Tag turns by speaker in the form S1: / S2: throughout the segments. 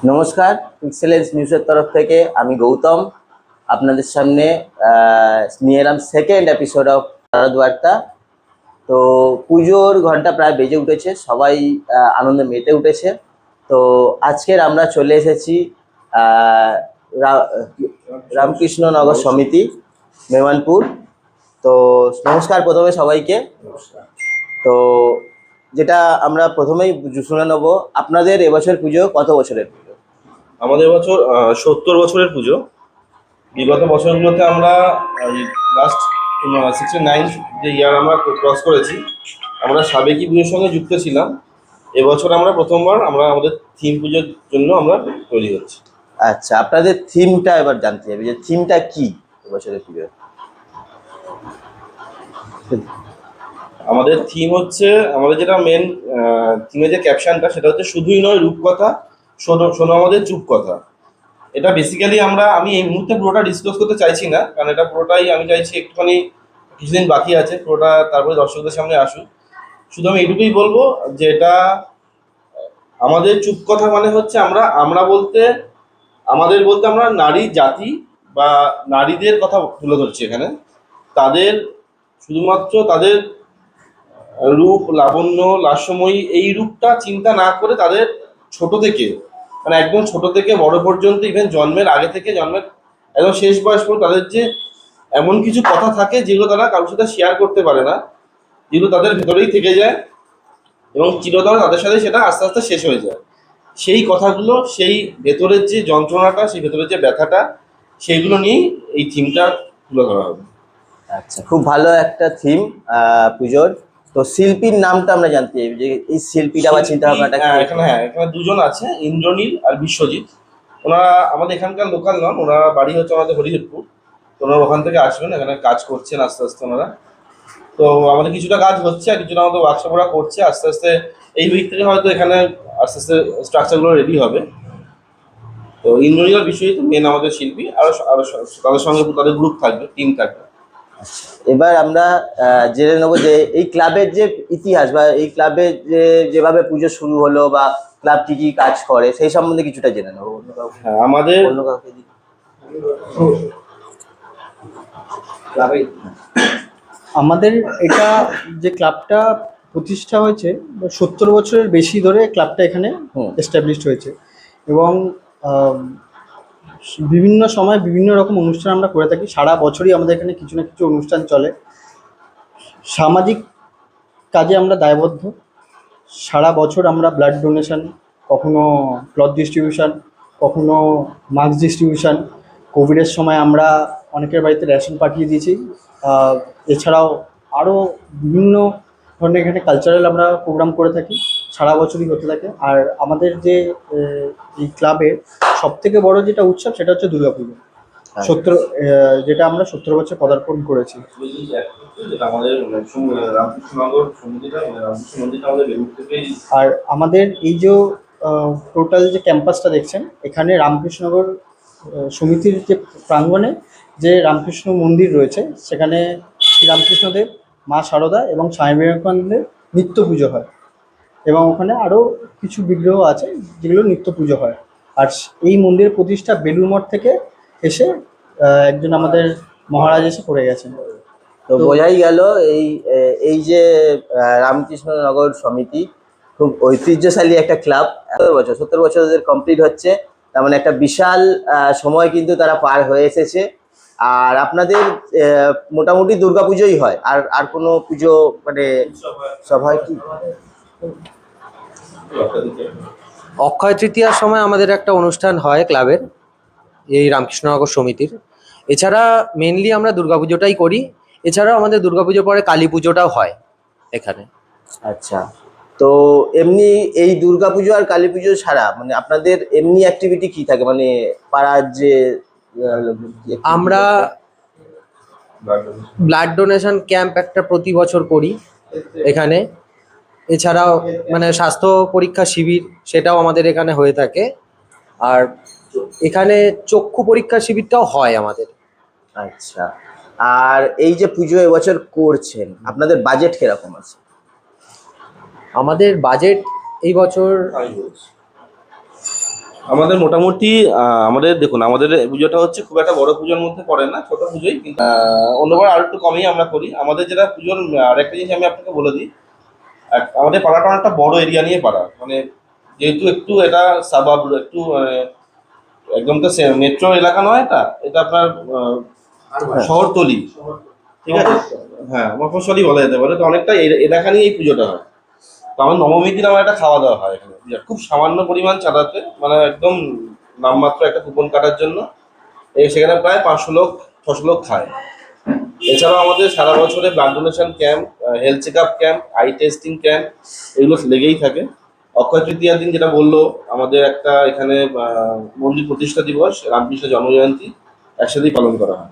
S1: নমস্কার, পিক্সেলেন্স নিউজের তরফ থেকে আমি গৌতম আপনাদের সামনে নিয়ে এলাম সেকেন্ড এপিসোড অফ শারদ বার্তা। তো পুজোর ঘন্টা প্রায় বেজে উঠেছে, সবাই আনন্দে মেতে উঠেছে। তো আজকের আমরা চলে এসেছি রামকৃষ্ণনগর সমিতি, মেমানপুর। তো নমস্কার প্রথমে সবাইকে। তো যেটা আমরা প্রথমেই শুনে নেবো, আপনাদের এবছর পুজো কত বছরের পুজো?
S2: আমাদের বছর 70 বছরের পুজো। বিগত বছরগুলোতে আমরা লাস্ট 69 যে ইয়ার আমরা ক্রস করেছি, আমরা সাবেকি পুজোর সঙ্গে যুক্ত ছিলাম। এবছর আমরা প্রথমবার আমাদের থিম পুজোর জন্য আমরা তৈরি হচ্ছি।
S1: আচ্ছা, আপনাদের থিমটা এবার জানতে হবে, যে থিমটা কি এবছরের পুজো?
S2: আমাদের থিম হচ্ছে, আমাদের যেটা মেন থিমের যে ক্যাপশনটা, সেটা হচ্ছে শুধুই নয় রূপকথা, শোনো আমাদের চুপ কথা। এটা বেসিক্যালি আমি এই মুহূর্তে পুরোটা ডিসকাস করতে চাইছি না, কারণ এটা পুরোটাই আমি চাইছি একটুখানি কিছুদিন বাকি আছে পুরোটা, তারপরে দর্শকদের সামনে আসুক। শুধু আমি এটুকুই বলবো যে এটা আমাদের চুপ কথা মানে হচ্ছে আমাদের বলতে আমরা নারী জাতি বা নারীদের কথা তুলে ধরছি এখানে। তাদের শুধুমাত্র তাদের রূপ, লাবণ্য, লাস্যময়ী এই রূপটা চিন্তা না করে, তাদের ছোট থেকে মানে একদম ছোট থেকে বড় পর্যন্ত, ইভেন জন্মের আগে থেকে জন্মের একদম শেষ বয়স পর্যন্ত তাদের যে এমন কিছু কথা থাকে যেগুলো তারা কারোর সাথে শেয়ার করতে পারে না, যেগুলো তাদের ভেতরেই থেকে যায় এবং চিরতরে তাদের সাথে সেটা আস্তে আস্তে শেষ হয়ে যায়। সেই কথাগুলো, সেই ভেতরের যে যন্ত্রণাটা, সেই ভেতরের যে ব্যথাটা, সেইগুলো নিয়েই এই থিমটা তুলে ধরা হবে।
S1: আচ্ছা, খুব ভালো একটা থিম পুজোর। তো শিল্পীর নামটা আমরা জানতে চাই, যে এই শিল্পীটা বা চিন্তা ভাবনাটা
S2: এখানে দুজন আছে, ইন্দ্রনীল আর বিশ্বজিৎ। ওনারা আমাদের এখানকার লোকাল নন, ওনারা বাড়ি হচ্ছে আমাদের হরিহরপুর। তো ওনারা ওখান থেকে আসবেন, এখানে কাজ করছেন আস্তে আস্তে ওনারা। তো আমাদের কিছুটা কাজ হচ্ছে আর কিছুটা আমাদের ওয়ার্কশপ ওরা করছে আস্তে আস্তে। এই উইক থেকে হয়তো এখানে আস্তে আস্তে স্ট্রাকচারগুলো রেডি হবে। তো ইন্দ্রনীল আর বিশ্বজিৎ মেন আমাদের শিল্পী, আরো তাদের সঙ্গে তাদের গ্রুপ থাকবে, টিম থাকবে।
S1: এবার আমরা জেনে নেবো যে এই ক্লাবের যে ইতিহাস, বা এই ক্লাবের যেভাবে পুজো শুরু হলো, বা ক্লাব কি কি কাজ করে, সেই সম্বন্ধে কিছুটা জেনে নেবো।
S2: হ্যাঁ, আমাদের
S3: আমাদের এটা যে ক্লাবটা প্রতিষ্ঠা হয়েছে 70 বছরের বেশি ধরে ক্লাবটা এখানে এস্টাবলিশড হয়েছে, এবং বিভিন্ন সময় বিভিন্ন রকম অনুষ্ঠান আমরা করে থাকি। সারা বছরই আমাদের এখানে কিছু না কিছু অনুষ্ঠান চলে। সামাজিক কাজে আমরা দায়বদ্ধ। সারা বছর আমরা ব্লাড ডোনেশন, কখনো ক্লথ ডিস্ট্রিবিউশন, কখনো মাস্ক ডিস্ট্রিবিউশন। কোভিডের সময় আমরা অনেকের বাড়িতে রেশন পাঠিয়ে দিয়েছি। এছাড়াও আরও বিভিন্ন ধরনের এখানে কালচারাল আমরা প্রোগ্রাম করে থাকি, সারা বছরই হতে থাকে। আর আমাদের যে এই ক্লাবের সবথেকে বড় যেটা উৎসব, সেটা হচ্ছে দুর্গাপুজো। 70 যেটা আমরা 70 বছর পদার্পণ করেছি। আর আমাদের এই যে টোটাল যে ক্যাম্পাসটা দেখছেন, এখানে রামকৃষ্ণনগর সমিতির যে প্রাঙ্গণে যে রামকৃষ্ণ মন্দির রয়েছে, সেখানে শ্রী রামকৃষ্ণদেব, মা শারদা এবং স্বামী বিবেকানন্দের নিত্য পুজো হয়, এবং ওখানে আরও কিছু বিগ্রহ আছে যেগুলো নিত্য পুজো হয়। আর এই মন্দিরের প্রতিষ্ঠা বেলুড় মঠ থেকে এসে একজন আমাদের মহারাজ এসে করে গেছেন।
S1: তো বোঝাই গেল এই যে রামকৃষ্ণনগর সমিতি খুব ঐতিহ্যশালী একটা ক্লাব। 70 বছর কমপ্লিট হচ্ছে, তার মানে একটা বিশাল সময় কিন্তু তারা পার হয়ে এসেছে। আর আপনাদের মোটামুটি দুর্গাপুজোই হয়, আর কোনো পুজো মানে সব হয় কি?
S4: অক্ষয় তৃতীয়ার সময় আমাদের একটা অনুষ্ঠান হয় ক্লাবের, এই রামকৃষ্ণনগর সমিতির। এছাড়া মেনলি আমরা দুর্গাপুজোটাই করি। এছাড়াও আমাদের দুর্গাপুজো পরে কালী পুজোটাও হয় এখানে।
S1: আচ্ছা, তো এমনি এই দুর্গাপুজো আর কালী পুজো ছাড়া মানে আপনাদের এমনি অ্যাক্টিভিটি কি থাকে, মানে পাড়ার যে
S4: আমরা ব্লাড ডোনেশন ক্যাম্প একটা প্রতি বছর করি এখানে। এছাড়াও মানে স্বাস্থ্য পরীক্ষা শিবির, সেটাও আমাদের এখানে হয়ে থাকে। আর এখানে চক্ষু পরীক্ষা শিবিরটাও হয় আমাদের।
S1: আচ্ছা, আর এই যে পুজো এবছর করছেন, আপনাদের বাজেট কিরকম আছে?
S4: আমাদের বাজেট এই বছর
S2: আমাদের মোটামুটি আমাদের দেখুন, আমাদের পুজোটা হচ্ছে খুব একটা বড় পুজোর মধ্যে পড়ে না, ছোট পুজোই, কিন্তু অন্যবার আর একটু কমই আমরা করি। আমাদের যেটা পুজোর আরেকটা জিনিস আমি আপনাকে বলে দিই, আমাদের পাড়াটা অনেকটা বড় এরিয়া নিয়ে পাড়া, মানে যেহেতু একটু এটা সাবাব, একটু একদম তো মেট্রো এলাকা নয়, এটা এটা আপনার শহরতলি, ঠিক আছে? হ্যাঁ, মফস্বলই বলা যেতে পারে। তো অনেকটা এলাকা নিয়ে এই পুজোটা হয়। তো আমার নবমীর দিন আমার একটা খাওয়া দাওয়া হয় এখানে, খুব সামান্য পরিমাণ চাঁদাতে, মানে একদম নামমাত্র একটা কুপন কাটার জন্য। সেখানে প্রায় 500 লোক 600 লোক খায়। এছাড়াও আমাদের সারা বছরে blood donation camp, health check up camp, eye testing camp, এগুলো লেগেই থাকে। অক্ষয় তৃতীয়ার দিন যেটা বললো, আমাদের একটা এখানে মন্দির প্রতিষ্ঠা দিবস, রামকৃষ্ণ জন্মজয়ন্তী একসাথেই পালন করা হয়।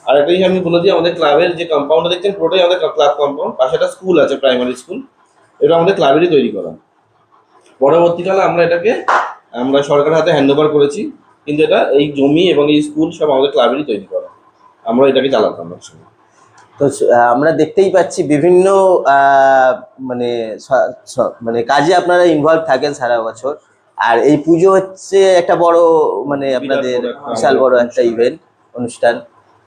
S2: আর একটা জিনিস আমি বলে দিই, আমাদের ক্লাবের যে কম্পাউন্ডটা দেখছেন পুরোটাই আমাদের ক্লাব কম্পাউন্ড, পাশে একটা স্কুল আছে, প্রাইমারি স্কুল, এটা আমাদের ক্লাবেরই তৈরি করা। পরবর্তীকালে আমরা সরকারের হাতে হ্যান্ড ওভার করেছি, কিন্তু এটা এই জমি এবং এই স্কুল সব আমাদের ক্লাবেরই তৈরি করা, আমরা এটাকে চালাতাম একসঙ্গে।
S1: তো আমরা দেখতেই পাচ্ছি বিভিন্ন মানে মানে কাজে আপনারা ইনভলভ থাকেন সারা বছর। আর এই পুজো হচ্ছে একটা বড়, মানে আপনাদের বিশাল বড় একটা অনুষ্ঠান।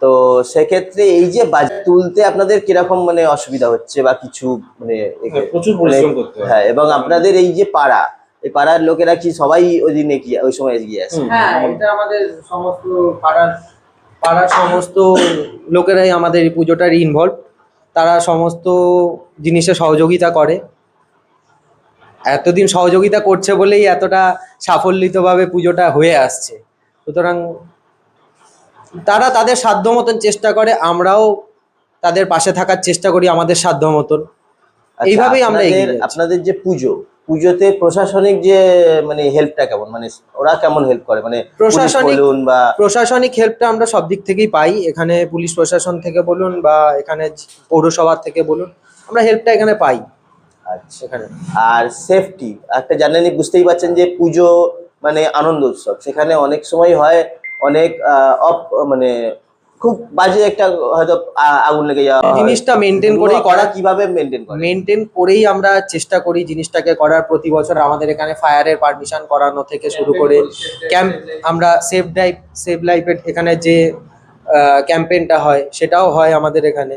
S1: তো সেক্ষেত্রে এই যে বাজেট তুলতে আপনাদের কিরকম মানে অসুবিধা হচ্ছে বা কিছু মানে
S2: প্রচুর পরিশ্রম করতে হয়।
S1: হ্যাঁ, এবং আপনাদের এই যে পাড়া, এই পাড়ার লোকেরা কি সবাই ওই দিনে কি ওই সময় এগিয়ে আসে?
S4: হ্যাঁ, এটা আমাদের সমস্ত পাড়ার সমস্ত লোকেরাই আমাদের এই পুজোটার ইনভলভ। তারা সমস্ত জিনিসে সহযোগিতা করে। এতদিন সহযোগিতা করছে বলেই এতটা সাফল্যিতভাবে পুজোটা হয়ে আসছে। সুতরাং তারা তাদের সাধ্য মতন চেষ্টা করে, আমরাও তাদের পাশে থাকার চেষ্টা করি আমাদের সাধ্য মতন।
S1: আচ্ছা,
S4: এইভাবেই আমরা এগিয়ে যাচ্ছি।
S1: আপনাদের যে পুজোতে প্রশাসনিক যে মানে হেল্পটা কেমন, মানে ওরা কেমন হেল্প করে, মানে
S4: প্রশাসনিক
S1: বলুন বা
S4: প্রশাসনিক হেল্পটা আমরা সব দিক থেকেই পাই। এখানে পুলিশ প্রশাসন থেকে বলুন বা এখানে পৌরসভা থেকে বলুন, আমরা হেল্পটা এখানে পাই।
S1: আচ্ছা।
S4: এখানে
S1: আর সেফটি একটা জানেনই, বুঝতেই পারছেন যে পুজো মানে আনন্দ উৎসব, সেখানে অনেক সময় হয় অনেক মানে খুব বাজে একটা হয়তো আগুন লেগে যাওয়া হয়।
S4: জিনিসটা মেনটেন
S1: এগুলো
S4: করেই
S1: আপনারা কিভাবে
S4: মেনটেন করেই আমরা চেষ্টা করি জিনিসটাকে করার। প্রতি বছর আমাদের এখানে ফায়ারের পারমিশন করানো থেকে শুরু করে ক্যাম্প, আমরা সেভ লাইফের এখানে যে ক্যাম্পেইনটা হয় সেটাও হয় আমাদের এখানে।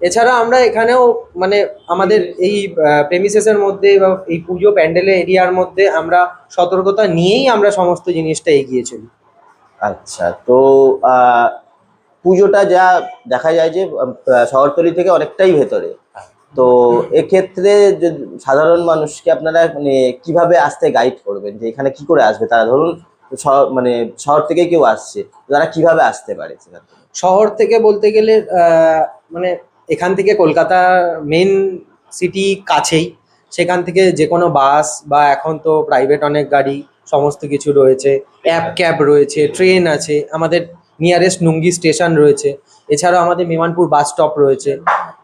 S4: এছাড়া আমরা এখানেও মানে আমাদের এই প্রেমিসেসের মধ্যে বা এই পুজো প্যান্ডেলের এরিয়ার মধ্যে আমরা সতর্কতা নিয়েই আমরা সমস্ত জিনিসটা এগিয়ে চলি।
S1: আচ্ছা, তো পুজোটা যা দেখা যায় যে শহরতলি থেকে অনেকটাই ভেতরে। তো এক্ষেত্রে সাধারণ মানুষকে আপনারা মানে কিভাবে আসতে গাইড করবেন, যে এখানে কি করে আসবে তারা? ধরুন মানে শহর থেকে কেউ আসছে, তারা কিভাবে আসতে পারে সেখান থেকে?
S4: শহর থেকে বলতে গেলে মানে এখান থেকে কলকাতা মেন সিটি কাছেই। সেখান থেকে যে কোনো বাস বা এখন তো প্রাইভেট অনেক গাড়ি সমস্ত কিছু রয়েছে, ক্যাব রয়েছে, ট্রেন আছে, আমাদের নিয়ারেস্ট নুঙ্গি স্টেশন রয়েছে। এছাড়াও আমাদের মেমানপুর বাস স্টপ রয়েছে।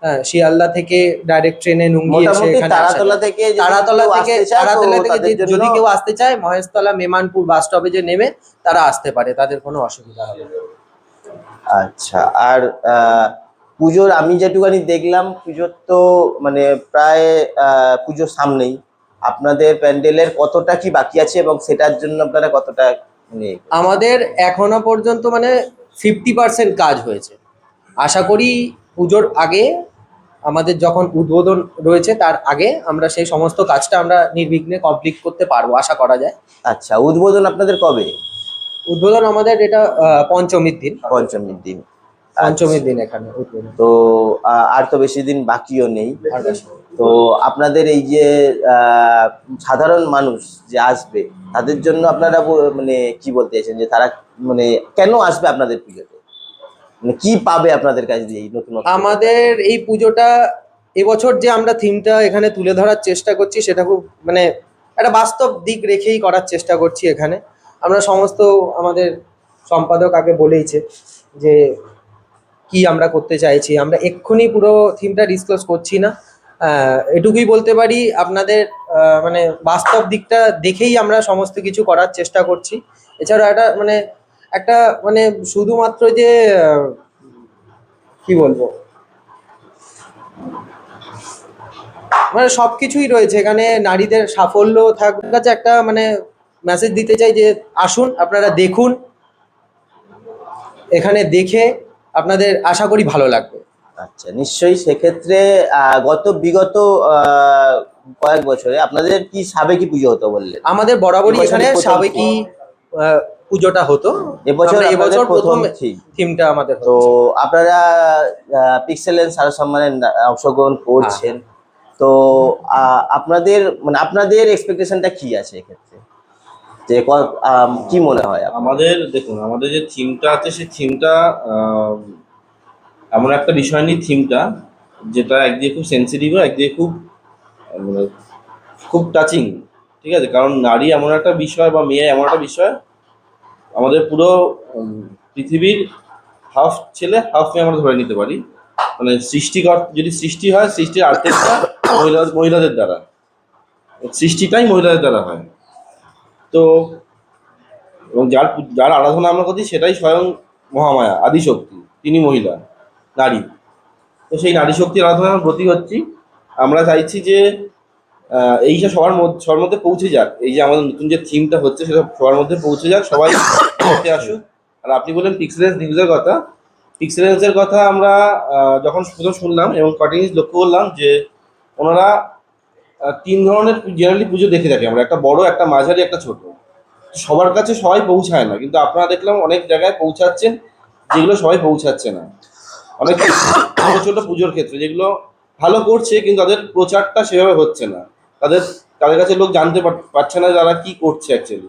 S4: হ্যাঁ, শিয়ালদা থেকে ডাইরেক্ট ট্রেনে নুঙ্গি এসে
S1: মোটামুটি
S4: এখানে আসা
S1: তারাতলা
S4: যায়।
S1: থেকে
S4: তারাতলা থেকে
S1: তাদের জন্য
S4: যদি কেউ আসতে চায়, মহেশতলা মেমানপুর বাস স্টপে যে নেমে তারা আসতে পারে, তাদের কোনো অসুবিধা হবে না।
S1: আচ্ছা, আর পুজোর আমি যেটুকানি দেখলাম, পুজোর তো মানে প্রায় পুজোর সামনেই, আপনাদের প্যান্ডেলের কতটা কি বাকি আছে এবং সেটার জন্য আপনারা কতটা মানে
S4: আমাদের এখনো পর্যন্ত মানে 50% কাজ হয়েছে। আশা করি পুজোর আগে, আমাদের যখন উদ্বোধন রয়েছে তার আগে আমরা সেই সমস্ত কাজটা আমরা নির্বিঘ্নে কমপ্লিট করতে পারবো, আশা করা যায়।
S1: আচ্ছা, উদ্বোধন আপনাদের কবে?
S4: উদ্বোধন আমাদের এটা পঞ্চমীর দিন।
S1: পঞ্চমীর দিন।
S4: পঞ্চমীর দিন এখানে উদ্বোধন।
S1: তো আর তো বেশি দিন বাকিও নেই।
S4: আর বেশি।
S1: তো আপনাদের এই যে সাধারণ মানুষ যে আসবে, তাদের জন্য আপনারা মানে কি বলতে চাইছেন, যে তারা মানে কেন আসবে আপনাদের পুজোতে, মানে কি পাবে আপনাদের কাছে দিয়ে এই নতুন?
S4: আমাদের এই পুজোটা এবছর যে আমরা থিমটা এখানে তুলে ধরার চেষ্টা করছি, সেটা খুব মানে একটা বাস্তব দিক রেখেই করার চেষ্টা করছি। এখানে আমরা সমস্ত আমাদের সম্পাদক আগে বলেইছে যে কি আমরা করতে চাইছি। আমরা এক্ষুনি পুরো থিমটা ডিসক্লোজ করছি না। এটুকুই বলতে পারি, আপনাদের মানে বাস্তব দিকটা দেখেই আমরা সমস্ত কিছু করার চেষ্টা করছি। এছাড়া একটা মানে শুধুমাত্র যে কি বলবো, মানে সবকিছুই রয়েছে এখানে। নারীদের সাফল্য থাকার কাছে একটা মানে মেসেজ দিতে চাই যে আসুন, আপনারা দেখুন, এখানে দেখে আপনাদের আশা করি ভালো লাগবে।
S1: আচ্ছা, নিশ্চয়ই। সেক্ষেত্রে বিগত কয়েক বছরে আপনাদের কি সাবেকি পুজো হতো বললেন?
S4: আমাদের বরাবরই
S1: এবছরই
S4: এখানে
S1: প্রথম
S4: সাবেকি পুজোটা হতো।
S1: এবছর
S4: আমরা
S1: আপনাদের
S4: এবছর প্রথম
S1: থিম।
S4: থিমটা আমাদের
S1: তো
S4: হচ্ছে।
S1: আপনারা পিক্সেলেন্স সারা সম্মানে অংশগ্রহণ করছেন, তো আপনাদের এক্সপেকটেশনটা কি আছে এক্ষেত্রে, যে কি মনে হয় আপনার?
S2: আমাদের দেখুন, আমাদের যে থিমটা আছে সেই থিমটা এমন একটা বিষয় নিয়ে থিমটা, যেটা একদিকে খুব সেন্সিটিভ, একদিকে খুব মানে খুব টাচিং। ঠিক আছে, কারণ নারী এমন একটা বিষয় বা মেয়ে এমন একটা বিষয়, আমাদের পুরো পৃথিবীর হাফ ছেলে হাফ মেয়ে আমরা ধরে নিতে পারি। মানে যদি সৃষ্টি হয়, সৃষ্টির আর্ধেকটা মহিলাদের দ্বারা, সৃষ্টিটাই মহিলাদের দ্বারা হয়। তো এবং যার আরাধনা আমরা করছি সেটাই স্বয়ং মহামায়া, আদিশক্তি, তিনি মহিলা, নারী। তো সেই নারী শক্তির আরাধনার প্রতীক হচ্ছি। আমরা চাইছি যে এইটা সবার মধ্যে পৌঁছে যাক। এই যে আমাদের নতুন যে থিমটা হচ্ছে সেটা সবার মধ্যে পৌঁছে যাক, সবাই দেখতে আসুক। আর আপনি বললেন পিক্সেলেন্স নিউজের কথা। পিক্সেলেন্সের কথা আমরা যখন প্রথম শুনলাম এবং কয়েকটা জিনিস লক্ষ্য করলাম যে ওনারা 3 ধরনের জেনারেলি পুজো দেখে থাকি আমরা, একটা বড়, একটা মাঝারি, একটা ছোট। সবার কাছে সবাই পৌঁছায় না, কিন্তু আপনারা দেখলাম অনেক জায়গায় পৌঁছাচ্ছেন যেগুলো সবাই পৌঁছাচ্ছে না। অনেক ছোট ছোট পুজোর ক্ষেত্রে যেগুলো ভালো করছে, কিন্তু তাদের প্রচারটা সেভাবে হচ্ছে না, তাদের কাছে লোক জানতে পারছে না যারা কি করছে অ্যাকচুয়ালি।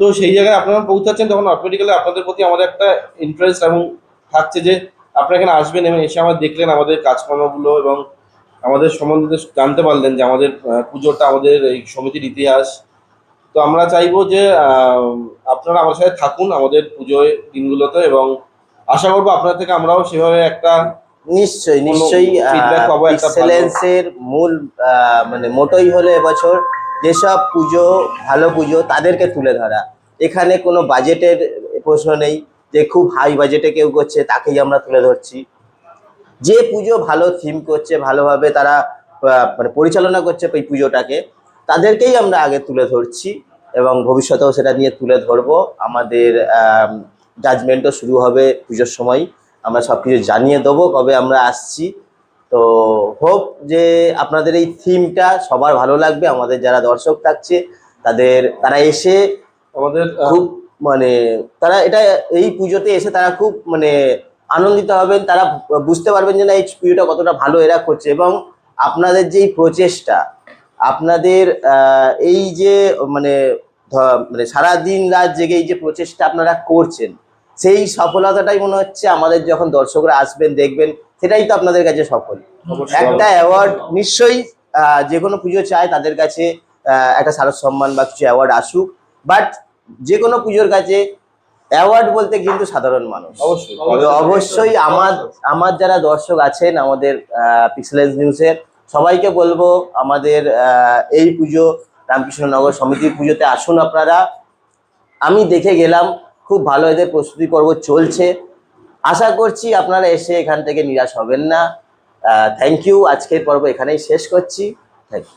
S2: তো সেই জায়গায় আপনারা পৌঁছাচ্ছেন, তখন অটোমেটিক্যালি আপনাদের প্রতি আমাদের একটা ইন্টারেস্ট এবং থাকছে যে আপনারা এখানে আসবেন এবং এসে আমাদের দেখলেন আমাদের কাজকর্মগুলো এবং আমাদের সম্বন্ধে জানতে পারলেন যে আমাদের পুজোটা, আমাদের এই সমিতির ইতিহাস। তো আমরা চাইবো যে আপনারা আমার সাথে থাকুন আমাদের পুজোয় দিনগুলোতে, এবং আশা করবো আপনার থেকে আমরাও সেভাবে একটা
S1: নিশ্চয়ই
S2: feedback পাবো, একটা ভালো।
S1: পিক্সেলেন্সের মূল মোটোই হলো এবছর যেসব ভালো পুজো তাদেরকে তুলে ধরা। এখানে কোনো বাজেটের প্রশ্ন নেই যে খুব হাই বাজেটে কেউ করছে তাকেই আমরা তুলে ধরছি। যে পুজো ভালো থিম করছে, ভালোভাবে তারা পরিচালনা করছে এই পুজোটাকে, তাদেরকেই আমরা আগে তুলে ধরছি এবং ভবিষ্যতেও সেটা নিয়ে তুলে ধরবো। আমাদের জাজমেন্টও শুরু হবে পুজোর সময়। আমরা সব কিছু জানিয়ে দেবো কবে আমরা আসছি। তো হোপ যে আপনাদের এই থিমটা সবার ভালো লাগবে। আমাদের যারা দর্শক থাকছে তারা এসে
S2: আমাদের
S1: খুব তারা এই পুজোতে এসে তারা খুব আনন্দিত হবেন। তারা বুঝতে পারবেন যে না, এই পুজোটা কতটা ভালো এরা করছে, এবং আপনাদের যে প্রচেষ্টা, আপনাদের এই যে সারাদিন রাত জেগে এই যে প্রচেষ্টা আপনারা করছেন, সেই সফলতাটাই মনে হচ্ছে আমাদের যখন দর্শকরা আসবেন দেখবেন, সেটাই তো আপনাদের কাছে সফল। একটা অ্যাওয়ার্ড নিশ্চয়ই যে কোনো পুজো চায় তাদের কাছে একটা শারদ সম্মান বা কিছু অ্যাওয়ার্ড আসুক, বাট যে কোনো পুজোর কাছে অ্যাওয়ার্ড বলতে কিন্তু সাধারণ মানুষ। অবশ্যই আমার যারা দর্শক আছেন আমাদের পিক্সেলেন্স নিউজের, সবাইকে বলবো আমাদের এই পুজো রামকৃষ্ণনগর সমিতির পুজোতে আসুন আপনারা। আমি দেখে গেলাম, খুব ভালো এদের প্রস্তুতি পর্ব চলছে। আশা করছি আপনারা এসে এখান থেকে নিরাশ হবেন না। Thank you. আজকের পর্ব এখানেই শেষ করছি। Thank you.